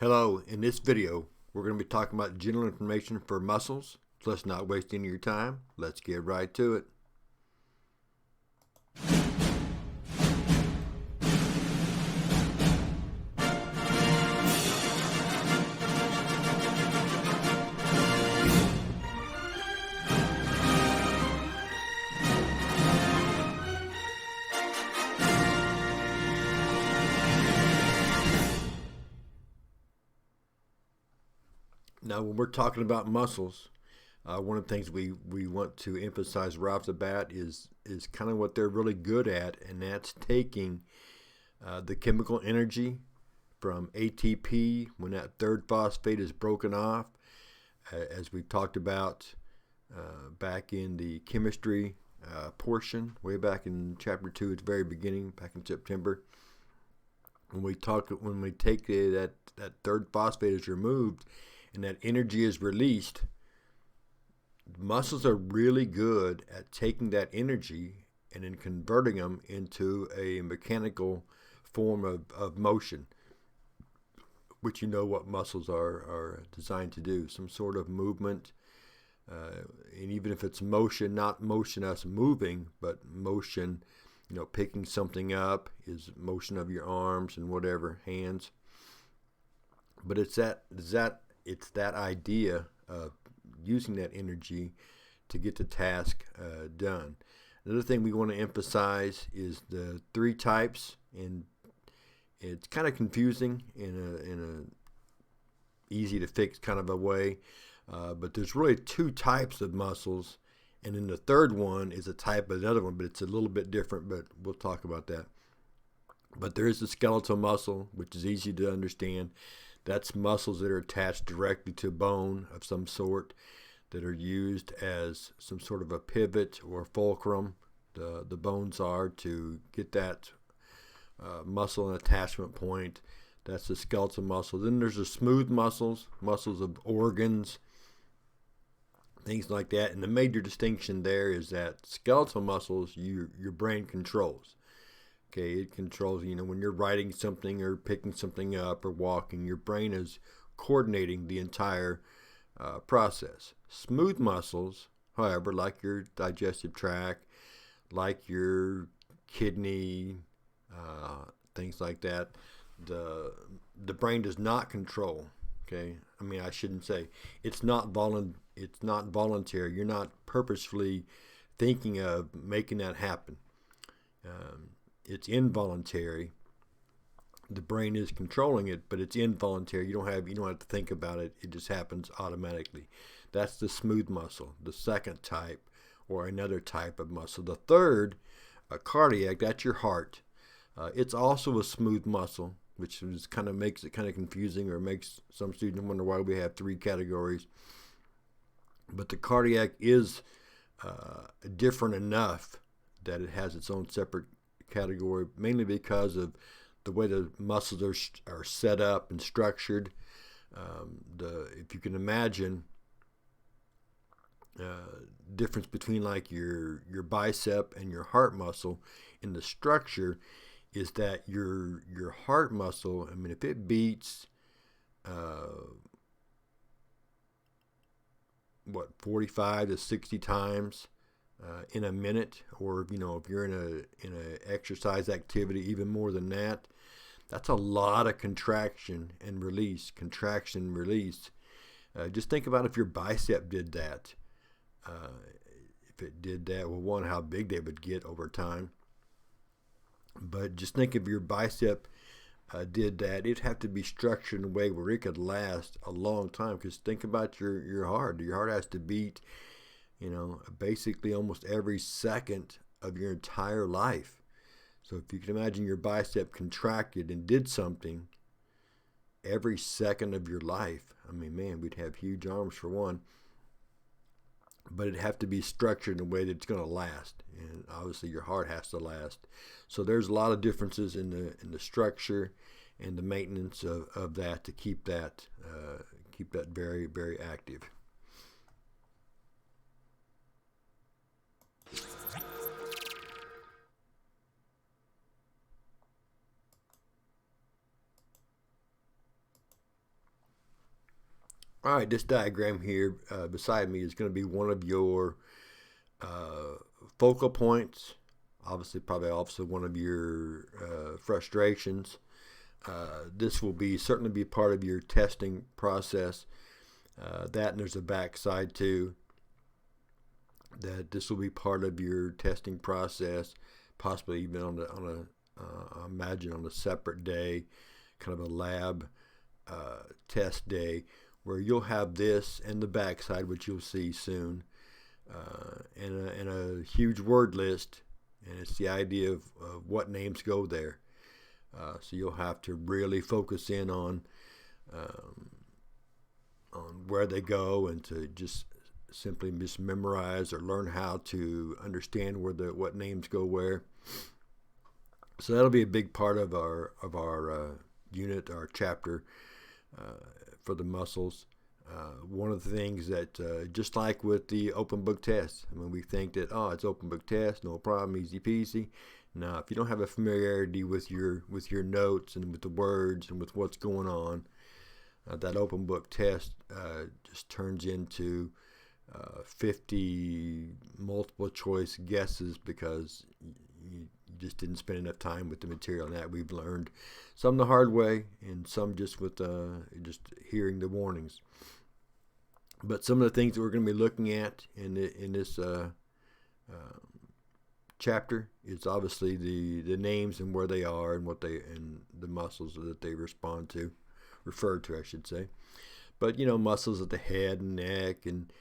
Hello, in this video, we're going to be talking about general information for muscles. So let's not waste any of your time. Let's get right to it. Now, when we're talking about muscles, one of the things we want to emphasize right off the bat is kind of what they're really good at, and that's taking the chemical energy from ATP when that third phosphate is broken off, as we talked about back in the chemistry portion, way back in chapter 2 at the very beginning, back in September. When we take that third phosphate is removed and that energy is released, muscles are really good at taking that energy and then converting them into a mechanical form of motion, which you know what muscles are designed to do, some sort of movement. And even if it's motion, not motion us moving, but motion, picking something up is motion of your arms and whatever, hands. But it's that idea of using that energy to get the task done. Another thing we want to emphasize is the three types, and it's kind of confusing in a easy to fix kind of a way, but there's really two types of muscles, and then the third one is a type of another one, but it's a little bit different, but we'll talk about that. But there is the skeletal muscle, which is easy to understand. That's muscles that are attached directly to bone of some sort that are used as some sort of a pivot or fulcrum. The bones are to get that muscle and attachment point. That's the skeletal muscle. Then there's the smooth muscles of organs, things like that. And the major distinction there is that skeletal muscles your brain controls. Okay, it controls, when you're writing something or picking something up or walking, your brain is coordinating the entire process. Smooth muscles, however, like your digestive tract, like your kidney, things like that, the brain does not control. Okay, I shouldn't say it's not voluntary. You're not purposefully thinking of making that happen. It's involuntary. The brain is controlling it, but it's involuntary. You don't have to think about it. It just happens automatically. That's the smooth muscle, the second type, or another type of muscle. The third, cardiac, that's your heart. It's also a smooth muscle, which makes it kind of confusing, or makes some students wonder why we have three categories. But the cardiac is different enough that it has its own separate category, mainly because of the way the muscles are set up and structured. If you can imagine difference between like your bicep and your heart muscle in the structure is that your heart muscle, if it beats 45 to 60 times in a minute, or if you're in a exercise activity even more than that, that's a lot of contraction and release. Just think about if your bicep did that. If it did that, well, one, how big they would get over time. But just think if your bicep did that, it'd have to be structured in a way where it could last a long time. Because think about your heart. Your heart has to beat basically almost every second of your entire life. So if you can imagine your bicep contracted and did something every second of your life, we'd have huge arms for one. But it'd have to be structured in a way that it's going to last. And obviously your heart has to last. So there's a lot of differences in the structure and the maintenance of that to keep that very, very active. All right, this diagram here beside me is going to be one of your uh, focal points. Obviously, probably also one of your frustrations. This will be certainly be part of your testing process. That and there's a backside too. That this will be part of your testing process, possibly even I imagine on a separate day, kind of a lab test day, where you'll have this and the backside, which you'll see soon, and a huge word list, and it's the idea of what names go there. So you'll have to really focus in um, on where they go, and to just simply just memorize or learn how to understand what names go where. So that'll be a big part of our unit, our chapter for the muscles. One of the things that, just like with the open book test, I mean, we think that, oh, it's open book test, no problem, easy peasy. Now, if you don't have a familiarity with your notes and with the words and with what's going on, that open book test just turns into 50 multiple choice guesses, because you just didn't spend enough time with the material. And that we've learned some the hard way, and some just with just hearing the warnings. But some of the things that we're going to be looking at in this chapter is obviously the names and where they are and and the muscles that they refer to, I should say. But muscles at the head and neck, and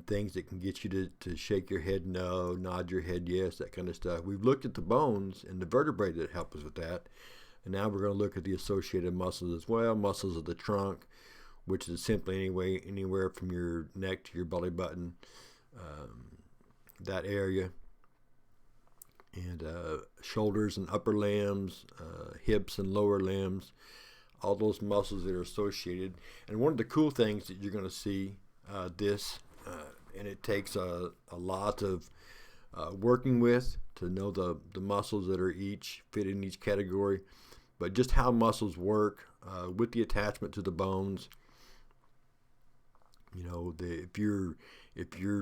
things that can get you to shake your head no, nod your head yes, that kind of stuff. We've looked at the bones and the vertebrae that help us with that. And now we're going to look at the associated muscles as well, muscles of the trunk, which is simply anywhere from your neck to your belly button, that area. And shoulders and upper limbs, hips and lower limbs, all those muscles that are associated. And one of the cool things that you're going to see and it takes a lot of working with to know the muscles that are each fit in each category, but just how muscles work with the attachment to the bones. If you're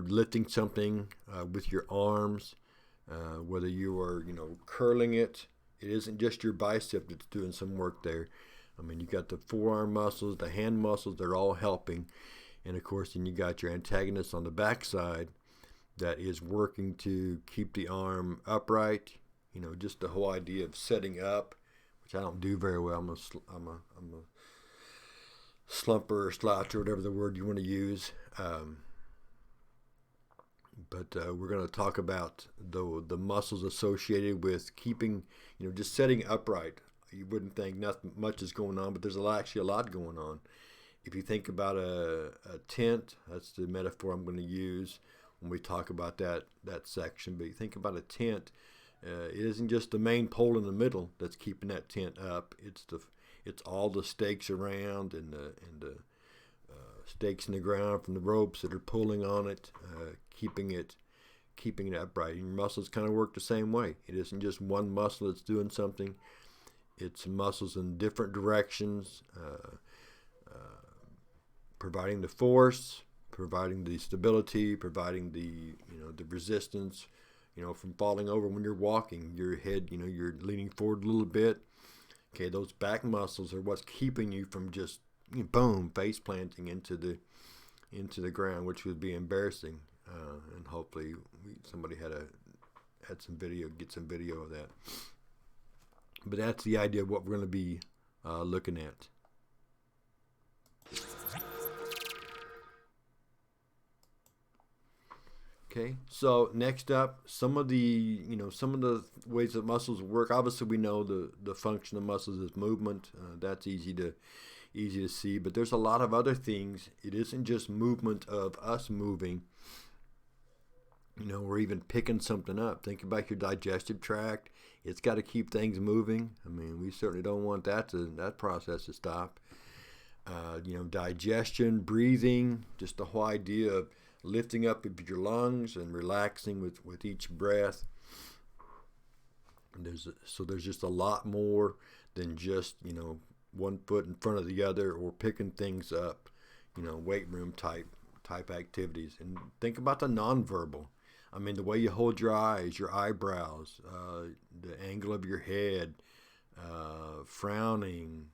lifting something with your arms, whether you are curling it, it isn't just your bicep that's doing some work there. I mean, you got the forearm muscles, the hand muscles, they're all helping. And of course, then you got your antagonist on the backside that is working to keep the arm upright. Just the whole idea of setting up, which I don't do very well. I'm a slumper or sloucher, whatever the word you want to use. But we're going to talk about the muscles associated with keeping, just setting upright. You wouldn't think nothing much is going on, but there's actually a lot going on. If you think about a tent, that's the metaphor I'm going to use when we talk about that section. But you think about a tent, it isn't just the main pole in the middle that's keeping that tent up. It's all the stakes around, and the stakes in the ground from the ropes that are pulling on it, keeping it upright. And your muscles kind of work the same way. It isn't just one muscle that's doing something. It's muscles in different directions. Providing the force, providing the stability, providing the resistance, from falling over when you're walking. Your head, you're leaning forward a little bit. Okay, those back muscles are what's keeping you from just boom, face planting into the ground, which would be embarrassing. And hopefully somebody get some video of that. But that's the idea of what we're going to be looking at. Okay, so next up, some of the ways that muscles work. Obviously, we know the function of muscles is movement. That's easy to see. But there's a lot of other things. It isn't just movement of us moving. We're even picking something up. Think about your digestive tract. It's got to keep things moving. I mean, we certainly don't want that process to stop. Digestion, breathing, just the whole idea of lifting up your lungs and relaxing with each breath. There's just a lot more than just one foot in front of the other or picking things up. weight room type activities. And think about the nonverbal. I mean, the way you hold your eyes, your eyebrows, the angle of your head, frowning,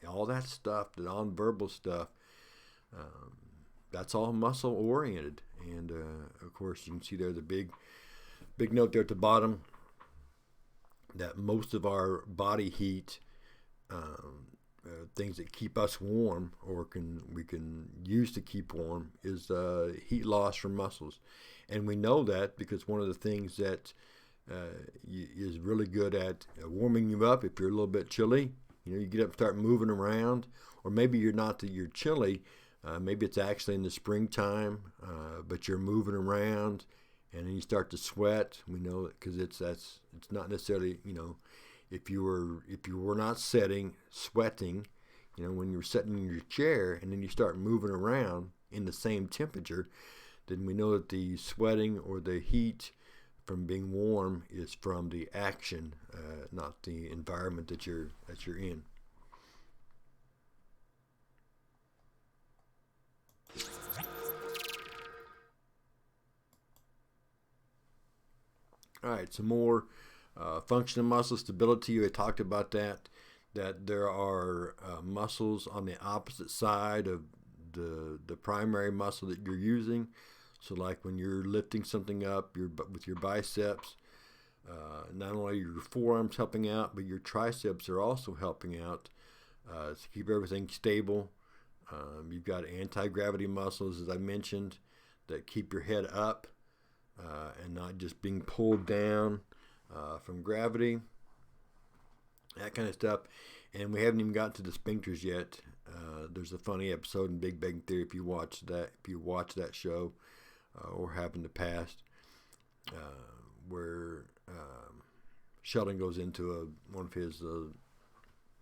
all that stuff, the nonverbal stuff. That's all muscle oriented. And of course, you can see there the big note there at the bottom that most of our body heat, things that keep us warm or we can use to keep warm, is heat loss from muscles. And we know that because one of the things that is really good at warming you up if you're a little bit chilly, you get up and start moving around, or maybe you're chilly, maybe it's actually in the springtime, but you're moving around and then you start to sweat. We know it because it's not necessarily, if you were not sweating, when you're sitting in your chair and then you start moving around in the same temperature, then we know that the sweating or the heat from being warm is from the action, not the environment that you're in. All right, some more functional muscle stability. We talked about that there are muscles on the opposite side of the primary muscle that you're using. So like when you're lifting something up with your biceps, not only are your forearms helping out, but your triceps are also helping out to keep everything stable. You've got anti-gravity muscles, as I mentioned, that keep your head up and not just being pulled down from gravity, that kind of stuff. And we haven't even gotten to the sphincters yet. There's a funny episode in Big Bang Theory if you watch that show or have in the past, where Sheldon goes into one of his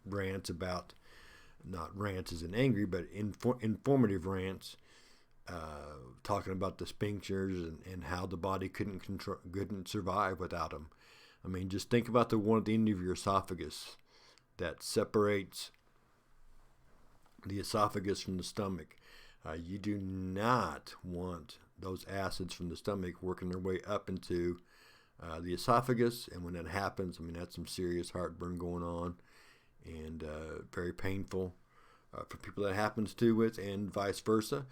rants about, not rants as in angry, but informative rants, talking about the sphincters and how the body couldn't survive without them. I mean, just think about the one at the end of your esophagus that separates the esophagus from the stomach. You do not want those acids from the stomach working their way up into the esophagus, and when that happens, I mean, that's some serious heartburn going on, and very painful for people that happens to with, and vice versa.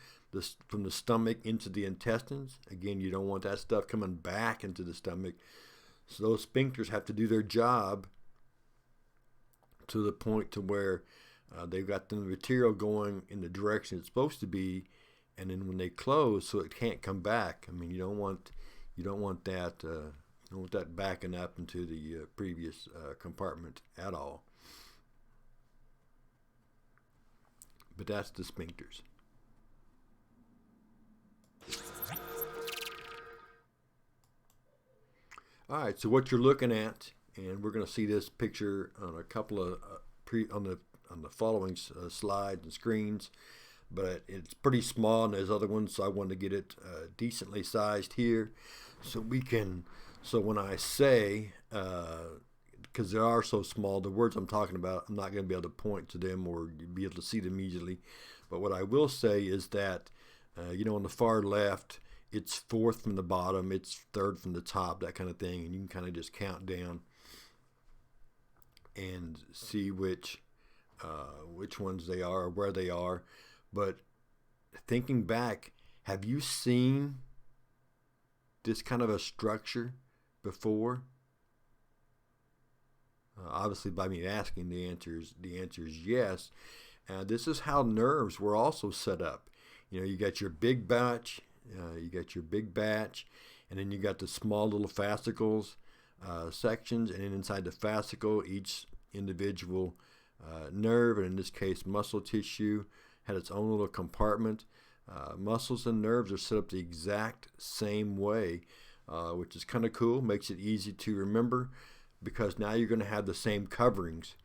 From the stomach into the intestines, again, you don't want that stuff coming back into the stomach. So those sphincters have to do their job to the point to where they've got the material going in the direction it's supposed to be, and then when they close, so it can't come back. I mean, you don't want that backing up into the previous compartment at all. But that's the sphincters. All right, so what you're looking at, and we're going to see this picture on a couple of on the following slides and screens, but it's pretty small, and there's other ones, so I wanted to get it decently sized here, so when I say, because they are so small, the words I'm talking about, I'm not going to be able to point to them or be able to see them easily, but what I will say is that, on the far left, it's fourth from the bottom, it's third from the top, that kind of thing, and you can kind of just count down and see which ones they are or where they are. But thinking back, have you seen this kind of a structure before? Obviously, by me asking, the answer is yes. This is how nerves were also set up. You got your big batch. And then you got the small little fascicles sections, and then inside the fascicle, each individual nerve, and in this case muscle tissue, had its own little compartment. Muscles and nerves are set up the exact same way, which is kind of cool, makes it easy to remember, because now you're going to have the same coverings.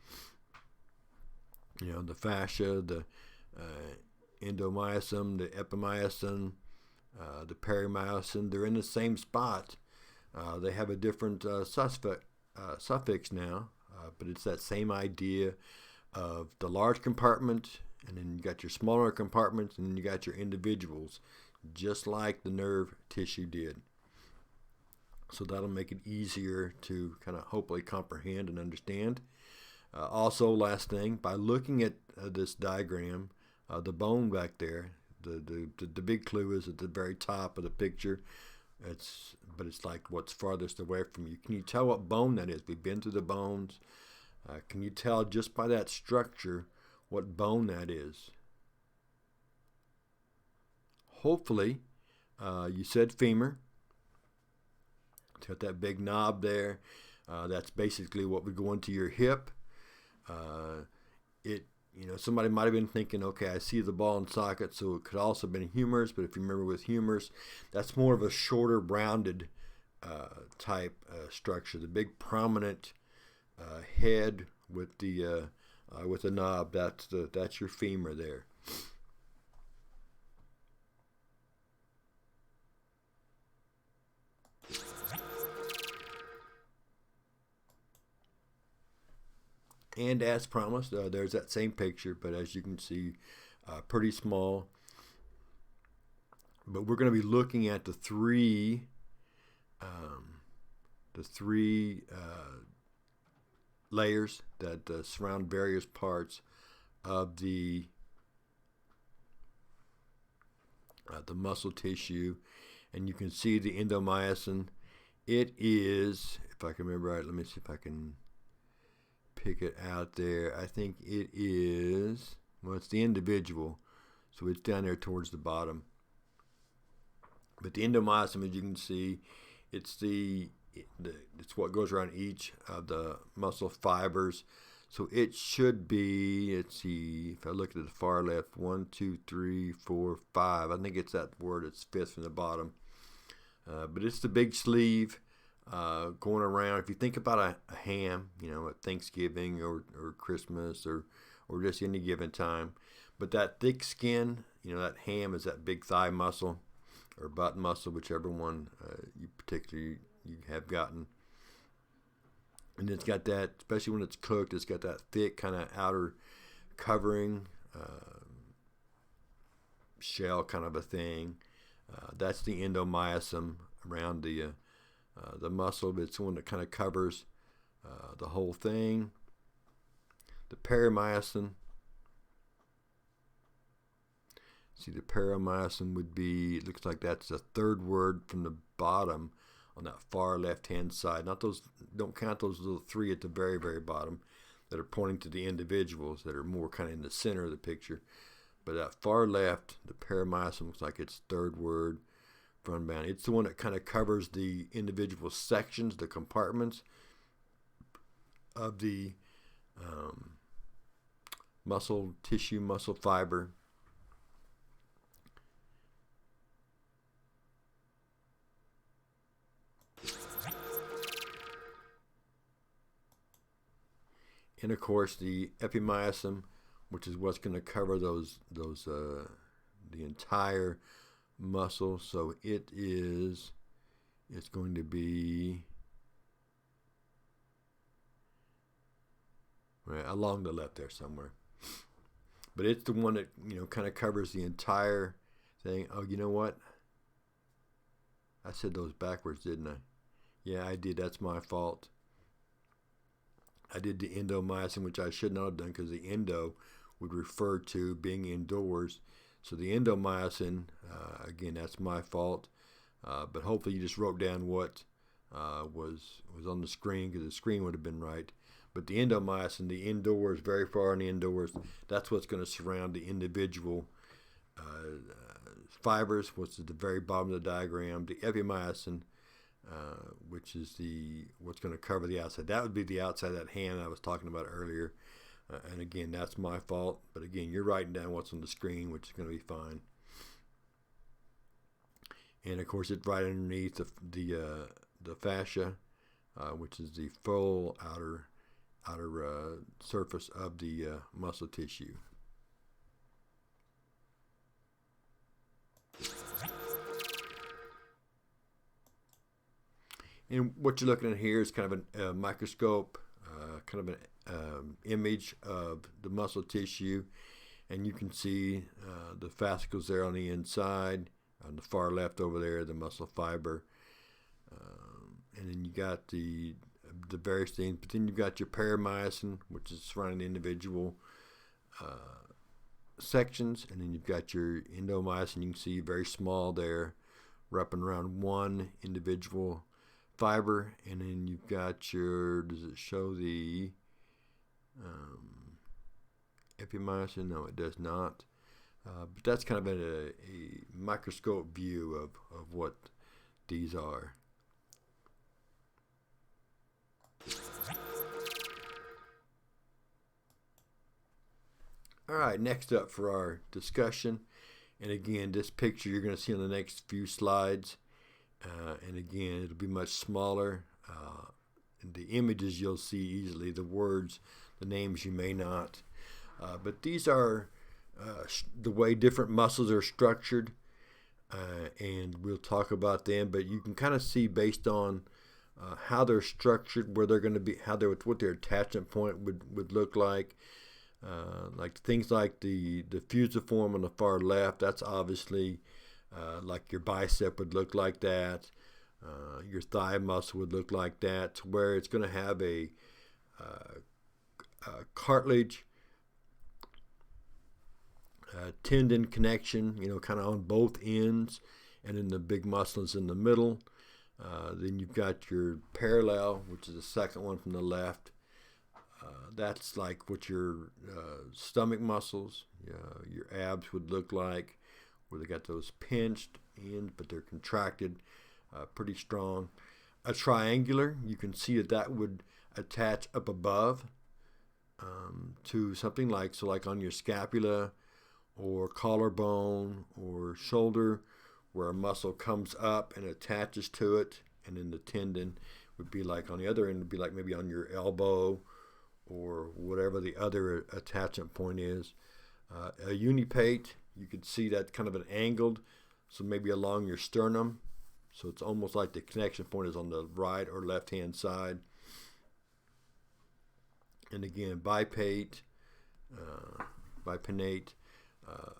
The fascia, the endomysium, the epimyosum, the perimysin, they're in the same spot. They have a different suffix now, but it's that same idea of the large compartment and then you got your smaller compartments, and then you got your individuals, just like the nerve tissue did. So that'll make it easier to kind of hopefully comprehend and understand. Also, last thing, by looking at this diagram, the bone back there, the big clue is at the very top of the picture. But it's like what's farthest away from you. Can you tell what bone that is? We've been through the bones. Can you tell just by that structure what bone that is? Hopefully, you said femur. It's got that big knob there. That's basically what would go into your hip. Somebody might have been thinking, okay, I see the ball and socket, so it could also have been humerus. But if you remember with humerus, that's more of a shorter, rounded type structure. The big prominent head with the knob, that's your femur there. And as promised, there's that same picture, but as you can see, pretty small. But we're going to be looking at the three layers that surround various parts of the muscle tissue, and you can see the endomysium. It is, if I can remember right, let me see if I can pick it out there. I think it is, well, it's the individual, so it's down there towards the bottom. But the endomysium, as you can see, it's what goes around each of the muscle fibers. So it should be, let's see, if I look at the far left, 1, 2, 3, 4, 5. I think it's that word, it's fifth from the bottom. But it's the big sleeve going around. If you think about a ham, at Thanksgiving or Christmas or just any given time. But that thick skin, that ham is that big thigh muscle or butt muscle, whichever one you have gotten. And it's got that, especially when it's cooked, it's got that thick kind of outer covering shell kind of a thing. That's the endomysium around the muscle. It's the one that kind of covers the whole thing. The perimysin. See, the perimysin would be, it looks like that's the third word from the bottom on that far left-hand side. Not those, don't count those little three at the very, very bottom that are pointing to the individuals that are more kind of in the center of the picture. But that far left, the perimysin looks like it's third word from down. It's the one that kind of covers the individual sections, the compartments of the muscle tissue, muscle fiber. And of course the epimyosum, which is what's going to cover the entire muscle. So it's going to be right along the left there somewhere. But it's the one that kind of covers the entire thing. Oh, you know what? I said those backwards, didn't I? Yeah, I did. That's my fault. I did the endomysium, which I should not have done because the endo would refer to being indoors. So the endomysium, again, that's my fault. But hopefully you just wrote down what was on the screen, because the screen would have been right. But the endomysium, the indoors, very far in the indoors, that's what's going to surround the individual fibers, which is at the very bottom of the diagram. The epimyosum, which is what's going to cover the outside. That would be the outside of that hand I was talking about earlier. And again, that's my fault. But again, you're writing down what's on the screen, which is going to be fine. And of course, it's right underneath the fascia, which is the full outer surface of the muscle tissue. And what you're looking at here is kind of a microscope, kind of an image of the muscle tissue. and you can see the fascicles there on the inside. On the far left over there, the muscle fiber, and then you got the various things. But then you've got your perimysin, which is surrounding the individual sections, and then you've got your endomysium. You can see very small there, wrapping around one individual fiber, and then you've got your, does it show the epimyosum? No, it does not. But that's kind of a microscope view of what these are. All right, next up for our discussion, and again, this picture you're going to see on the next few slides, and again, it'll be much smaller. The images you'll see easily, the words, the names you may not. But these are the way different muscles are structured, and we'll talk about them. But you can kind of see based on how they're structured, where they're going to be, what their attachment point would look like. Like things like the fusiform on the far left, that's obviously like your bicep would look like that. Your thigh muscle would look like that, to where it's going to have a cartilage tendon connection, kind of on both ends, and then the big muscle is in the middle. Then you've got your parallel, which is the second one from the left. That's like what your stomach muscles, your abs would look like, where they got those pinched ends, but they're contracted pretty strong. A triangular, you can see that would attach up above to something like on your scapula or collarbone or shoulder, where a muscle comes up and attaches to it, and then the tendon would be like on the other end, would be like maybe on your elbow or whatever the other attachment point is. A unipate, you could see that kind of an angled, so maybe along your sternum, so it's almost like the connection point is on the right or left hand side. And again, bipate, bipinnate,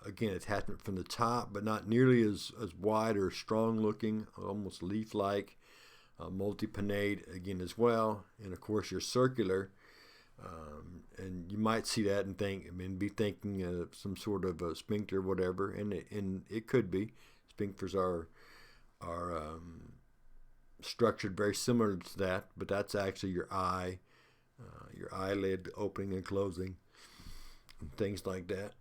again, attachment from the top, but not nearly as wide or strong looking, almost leaf-like. Multipinnate again as well, and of course your circular. And you might see that and be thinking of some sort of a sphincter, whatever, and it could be. Sphincters are structured very similar to that, but that's actually your eyelid opening and closing, and things like that.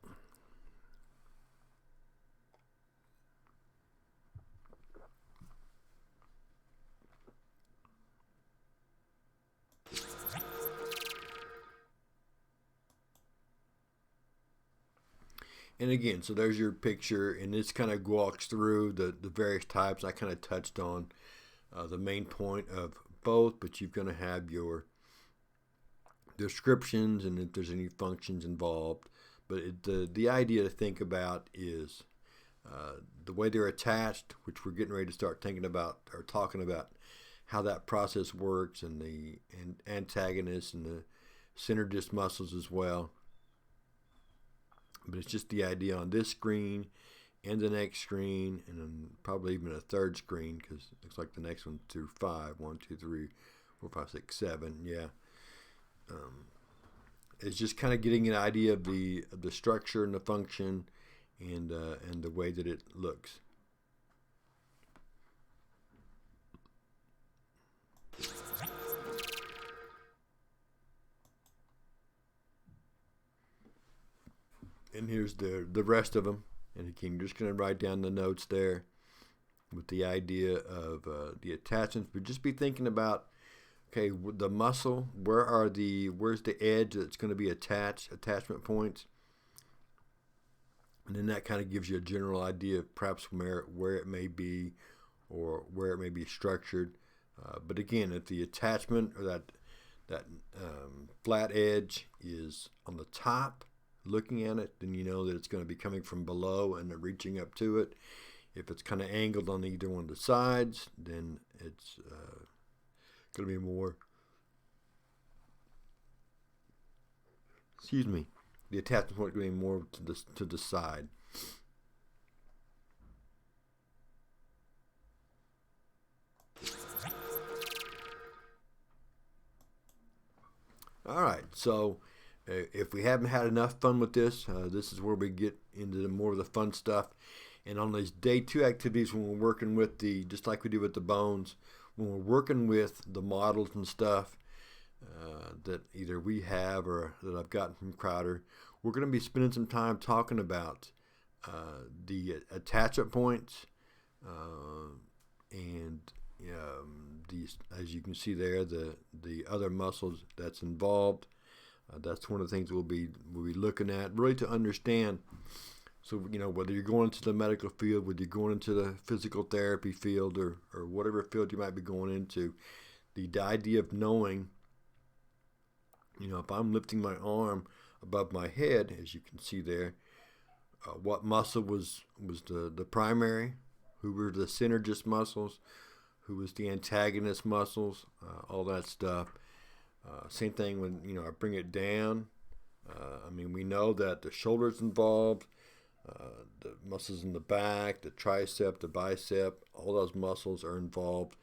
And again, so there's your picture, and this kind of walks through the various types. I kind of touched on the main point of both, but you're going to have your descriptions and if there's any functions involved. But the idea to think about is the way they're attached, which we're getting ready to start thinking about or talking about how that process works, and the antagonists and the synergist muscles as well. But it's just the idea on this screen and the next screen, and then probably even a third screen, because it looks like the next one through 5. 1, 2, 3, 4, 5, 6, 7. Yeah. It's just kind of getting an idea of the structure and the function and the way that it looks. And here's the rest of them. And again, you're just going to write down the notes there with the idea of the attachments. But just be thinking about, okay, the muscle, where's the edge that's going to be attachment points. And then that kind of gives you a general idea of perhaps where it may be or where it may be structured. But again, if the attachment or that flat edge is on the top, looking at it, then you know that it's going to be coming from below and reaching up to it. If it's kind of angled on either one of the sides, then it's going to be more, the attachment point going more to the side. All right, so if we haven't had enough fun with this, this is where we get into more of the fun stuff. And on these day 2 activities, when we're working with just like we do with the bones, when we're working with the models and stuff that either we have or that I've gotten from Crowder, we're going to be spending some time talking about the attachment points and these, as you can see there, the other muscles that's involved. That's one of the things we'll be looking at, really to understand. So, whether you're going into the medical field, whether you're going into the physical therapy field, or whatever field you might be going into, the idea of knowing, if I'm lifting my arm above my head, as you can see there, what muscle was the primary, who were the synergist muscles, who was the antagonist muscles, all that stuff. Same thing when, I bring it down. We know that the shoulder's involved, the muscles in the back, the tricep, the bicep, all those muscles are involved.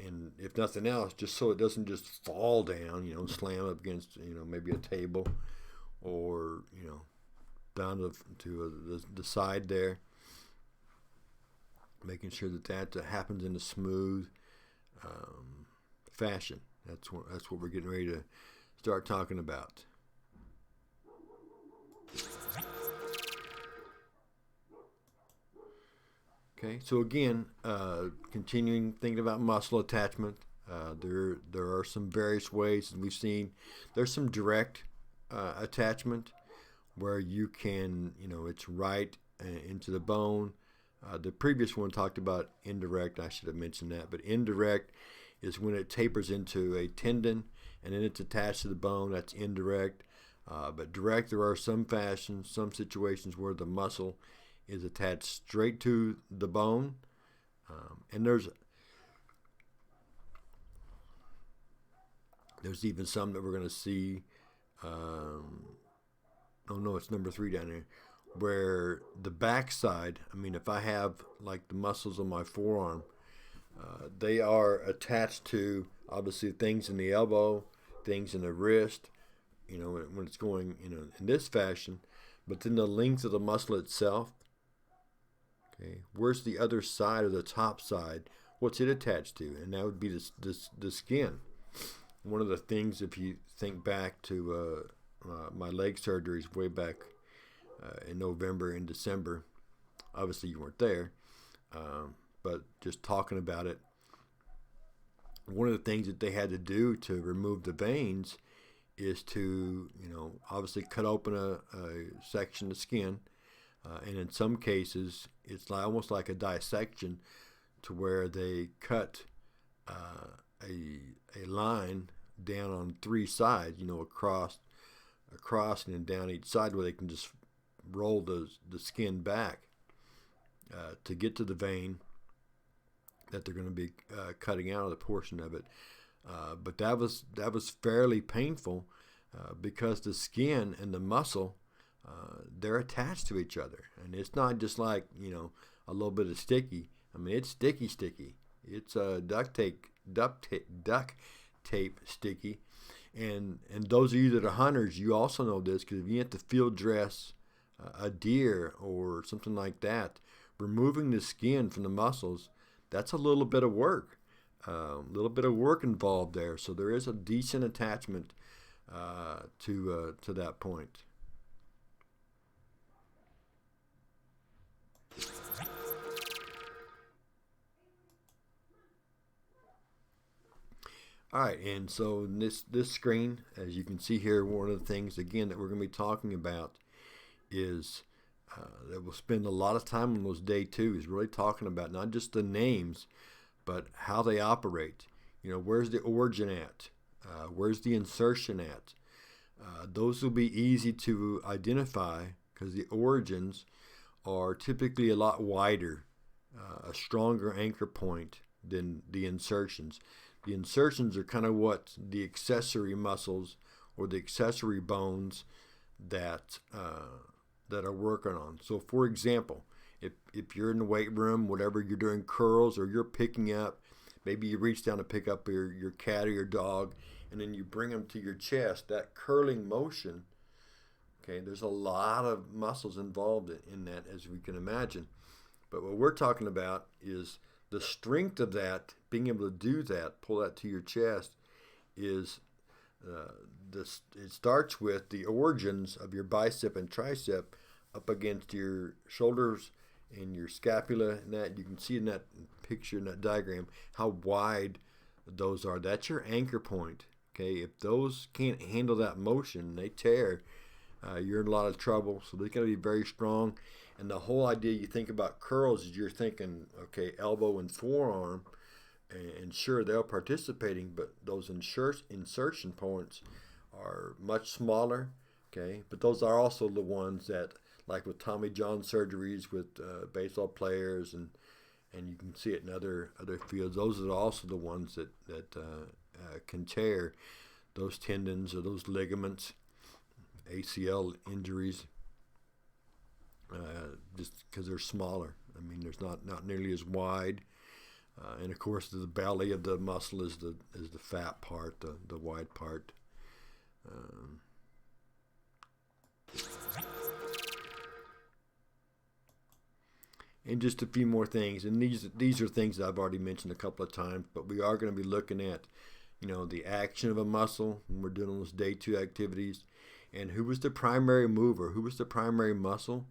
And if nothing else, just so it doesn't just fall down, slam up against, maybe a table or, down to the side there. Making sure that happens in a smooth fashion. That's what we're getting ready to start talking about. Okay, so again, continuing thinking about muscle attachment, there are some various ways that we've seen. There's some direct attachment where you can, it's right into the bone. The previous one talked about indirect. I should have mentioned that. But indirect is when it tapers into a tendon and then it's attached to the bone. That's indirect. But direct, there are some fashions, some situations where the muscle is attached straight to the bone. And there's even some that we're going to see. Oh no, it's number 3 down there. Where the backside, if I have like the muscles on my forearm, they are attached to obviously things in the elbow, things in the wrist, when it's going, in this fashion. But then the length of the muscle itself, okay, where's the other side or the top side? What's it attached to? And that would be the skin. One of the things, if you think back to my leg surgeries way back in November and December, obviously you weren't there, but just talking about it, one of the things that they had to do to remove the veins is to, obviously cut open a section of skin, and in some cases it's almost like a dissection, to where they cut a line down on 3 sides, across and then down each side, where they can just roll the skin back to get to the vein that they're going to be cutting out of the portion of it. But that was fairly painful because the skin and the muscle, they're attached to each other, and it's not just like a little bit of sticky. It's sticky. It's duct tape sticky. And those of you that are hunters, you also know this, because if you have to field dress a deer or something like that, removing the skin from the muscles, that's a little bit of work. Involved there. So there is a decent attachment to that point. All right, and so this screen, as you can see here, one of the things again that we're going to be talking about is that we'll spend a lot of time on those day 2s, really talking about not just the names, but how they operate. Where's the origin at? Where's the insertion at? Those will be easy to identify because the origins are typically a lot wider, a stronger anchor point than the insertions. The insertions are kind of what the accessory muscles or the accessory bones that that are working on. So, for example, if you're in the weight room, whatever you're doing, curls, or you're picking up, maybe you reach down to pick up your cat or your dog, and then you bring them to your chest, that curling motion, okay, there's a lot of muscles involved in that, as we can imagine. But what we're talking about is the strength of that, being able to do that, pull that to your chest, is it starts with the origins of your bicep and tricep up against your shoulders and your scapula, and that you can see in that picture, in that diagram, how wide those are. That's your anchor point. Okay, if those can't handle that motion, they tear. You're in a lot of trouble. So they got to be very strong. And the whole idea, you think about curls, is you're thinking, okay, elbow and forearm, and sure, they're participating, but those insertion points are much smaller. Okay, but those are also the ones that, like with Tommy John surgeries with baseball players, and you can see it in other fields. Those are also the ones that can tear those tendons or those ligaments, ACL injuries, just because they're smaller. I mean, there's not nearly as wide. And of course, the belly of the muscle is the fat part, the wide part. And just a few more things, and these are things that I've already mentioned a couple of times, but we are going to be looking at, the action of a muscle when we're doing those day 2 activities, and who was the primary mover, who was the primary muscle,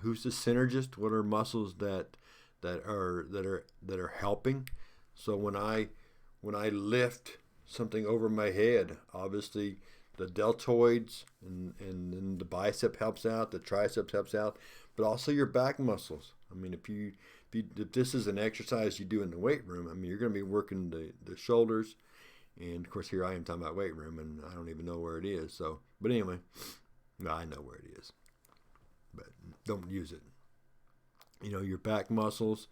who's the synergist, what are muscles that are helping. So when I lift something over my head, obviously the deltoids and then the bicep helps out, the triceps helps out, but also your back muscles. I mean, if this is an exercise you do in the weight room, I mean, you're going to be working the shoulders, and of course here I am talking about weight room, and I don't even know where it is. So, but anyway, I know where it is, but don't use it. Your back muscles,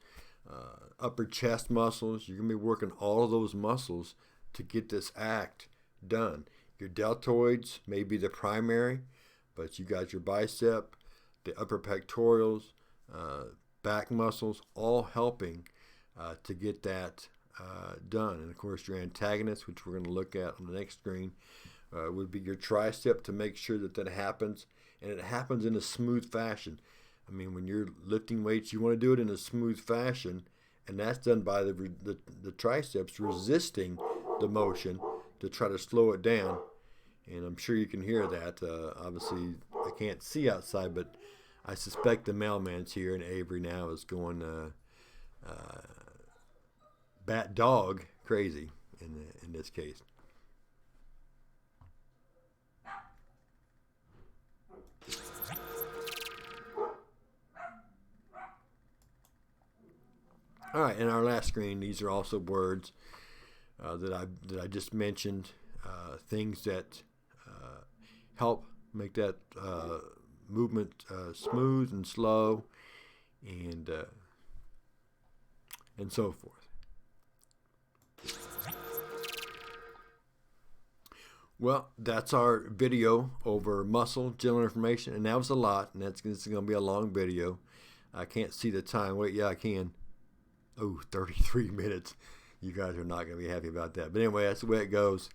upper chest muscles, you're going to be working all of those muscles to get this act done. Your deltoids may be the primary, but you got your bicep, the upper pectorals, back muscles, all helping to get that done. And of course, your antagonist, which we're going to look at on the next screen, would be your tricep, to make sure that happens, and it happens in a smooth fashion. I mean, when you're lifting weights, you want to do it in a smooth fashion, and that's done by the triceps resisting the motion to try to slow it down. And I'm sure you can hear that. Obviously, I can't see outside, but I suspect the mailman's here, and Avery now is going bat dog crazy in this case. All right, in our last screen, these are also words that I just mentioned, things that help make that movement smooth and slow, and so forth. Well, that's our video over muscle, general information, and that was a lot, and this is going to be a long video. I can't see the time. Wait, yeah, I can. Oh, 33 minutes. You guys are not going to be happy about that. But anyway, that's the way it goes.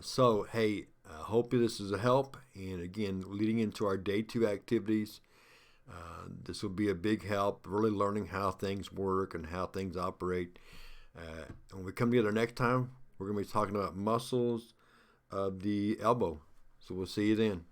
So, hey, hope this is a help. And again, leading into our day 2 activities, this will be a big help, really learning how things work and how things operate. When we come together next time, we're going to be talking about muscles of the elbow. So we'll see you then.